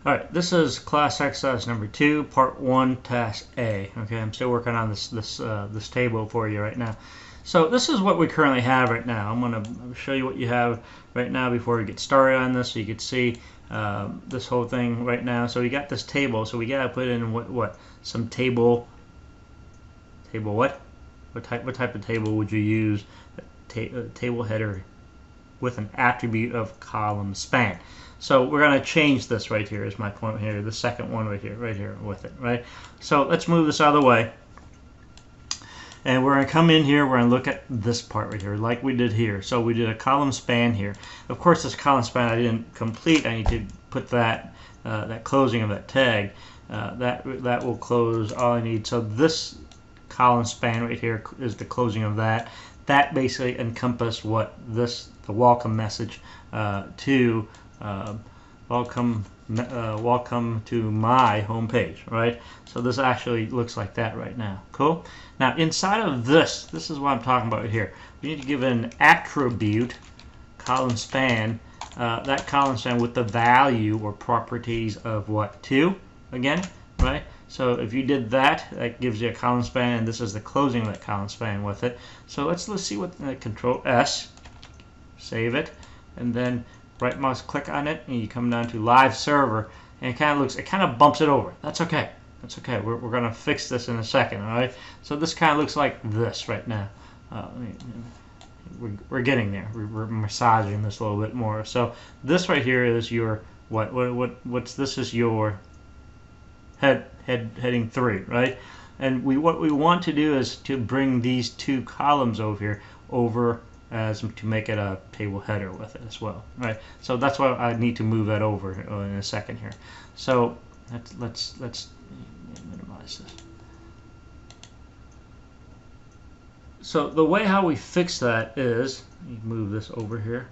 Alright, this is class exercise number 2, part 1, task A. Okay, I'm still working on this table for you right now. So this is what we currently have right now. I'm going to show you what you have right now before we get started on this, so you can see this whole thing right now. So we got this table, so we got to put in what some table what? What type of table would you use? Table header with an attribute of column span. So we're going to change this right here is my point here, the second one right here with it, right? So let's move this out of the way. And we're going to come in here, we're going to look at this part right here, like we did here. So we did a column span here. Of course, this column span I didn't complete. I need to put that that closing of that tag. That will close all I need. So this column span right here is the closing of that. That basically encompasses what the welcome message to welcome to my home page, right? So this actually looks like that right now. Cool. Now inside of this is what I'm talking about right here. We need to give it an attribute column span. That column span with the value or properties of what? 2 again, right? So if you did that, that gives you a column span, and this is the closing of that column span with it. So let's see what Control S, save it, and then right mouse click on it, and you come down to live server, and it kind of bumps it over. That's okay. That's okay. We're gonna fix this in a second. All right. So this kind of looks like this right now. We're getting there. We're massaging this a little bit more. So this right here is your what's this is your heading 3, right? And what we want to do is to bring these 2 columns over as to make it a table header with it as well, right? So that's why I need to move that over in a second here. So let's minimize this. So the way how we fix that is, move this over here,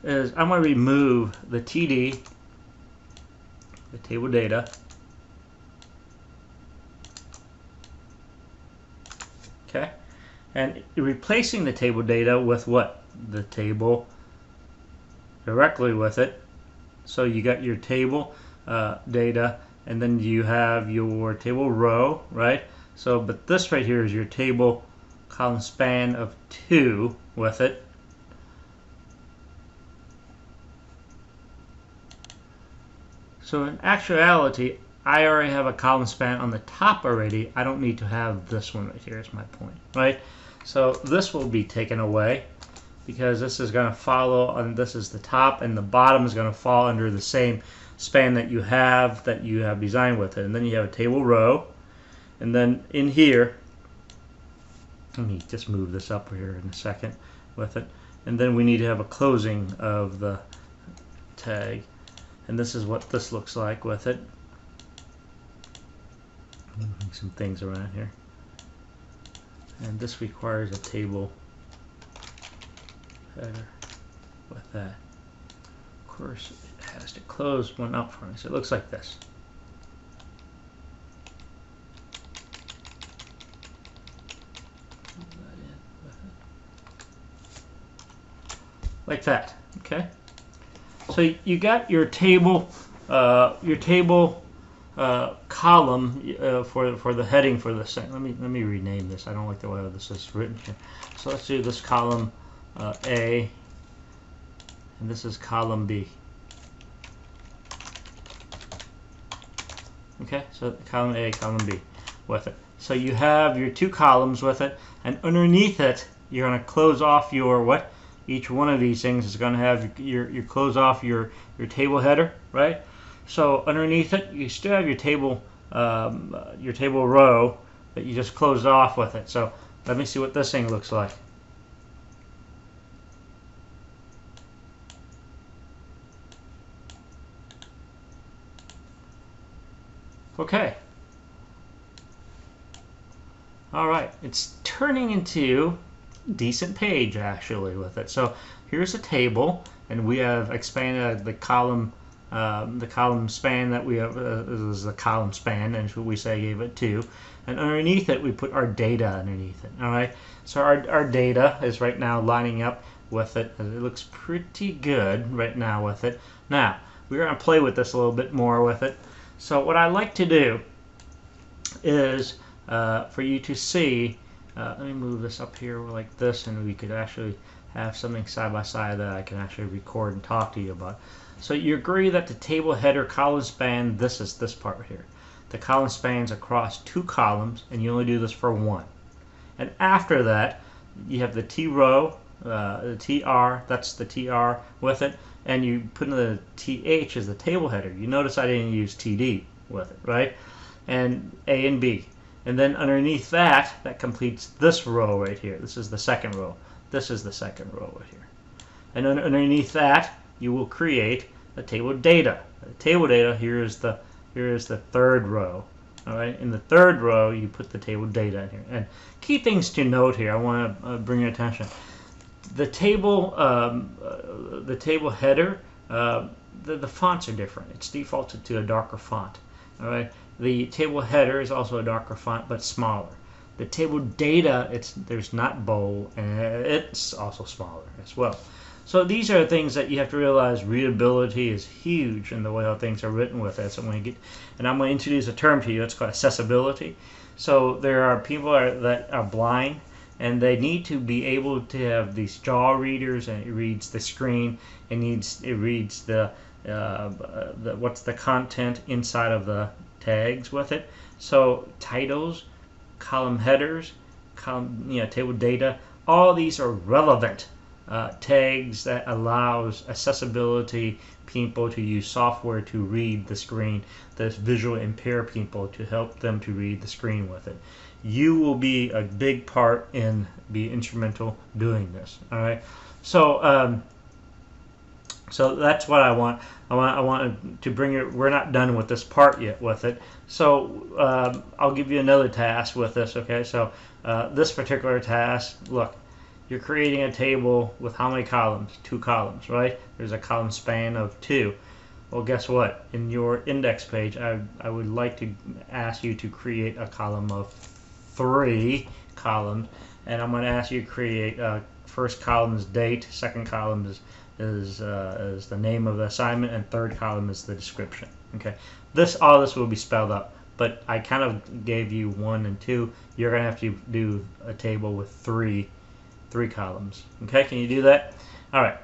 is I'm going to remove the TD, the table data. Okay, and replacing the table data with what? The table directly with it. So you got your table data, and then you have your table row, right? So, but this right here is your table column span of 2 with it. So in actuality, I already have a column span on the top already. I don't need to have this one right here is my point, right? So this will be taken away because this is going to follow, and this is the top, and the bottom is going to fall under the same span that you have designed with it. And then you have a table row, and then in here, let me just move this up here in a second with it, and then we need to have a closing of the tag, and this is what this looks like with it. Moving some things around here, and this requires a table header with that. Of course, it has to close one up for me, so it looks like this. Put that in with it. Like that. Okay. So you got your table column for the heading for this thing. Let me rename this. I don't like the way this is written here. So let's do this column A, and this is column B. Okay, so column A, column B with it. So you have your 2 columns with it, and underneath it you're going to close off your what? Each one of these things is going to have your close off your table header, right? So underneath it, you still have your table row that you just closed off with it. So let me see what this thing looks like. Okay. All right, it's turning into a decent page actually with it. So here's a table, and we have expanded the column span that we have is the column span, and we say gave it 2, and underneath it we put our data underneath it. All right, so our data is right now lining up with it. It looks pretty good right now with it. Now we're going to play with this a little bit more with it. So what I like to do is for you to see, let me move this up here like this, and we could actually have something side by side that I can actually record and talk to you about. So you agree that the table header column span, this is this part right here. The column spans across 2 columns, and you only do this for 1. And after that, you have the T row, the TR, that's the TR with it, and you put in the TH as the table header. You notice I didn't use TD with it, right? And A and B. And then underneath that, that completes this row right here. This is the second row. This is the second row right here. And underneath that, you will create the table data. The table data, here is the third row. All right, in the third row, you put the table data in here. And key things to note here, I want to bring your attention. The table header, the fonts are different. It's defaulted to a darker font. All right, the table header is also a darker font, but smaller. The table data, there's not bold, and it's also smaller as well. So these are things that you have to realize. Readability is huge in the way how things are written with it. So I'm going to introduce a term to you. It's called accessibility. So there are people that are blind, and they need to be able to have these jaw readers, and it reads the screen. It reads the what's the content inside of the tags with it. So titles, column headers, table data, all these are relevant tags that allows accessibility people to use software to read the screen, the visually impaired people, to help them to read the screen with it. You will be a big part in, be instrumental doing this. All right. So so that's what I want. I want to bring it. We're not done with this part yet with it. So I'll give you another task with this. Okay. So this particular task, look. You're creating a table with how many columns? 2 columns, right? There's a column span of 2. Well, guess what? In your index page, I would like to ask you to create a column of 3 columns, and I'm going to ask you to create first column is date, second column is the name of the assignment, and third column is the description. Okay, all this will be spelled out, but I kind of gave you 1 and 2. You're going to have to do a table with 3 columns. Okay, can you do that? All right.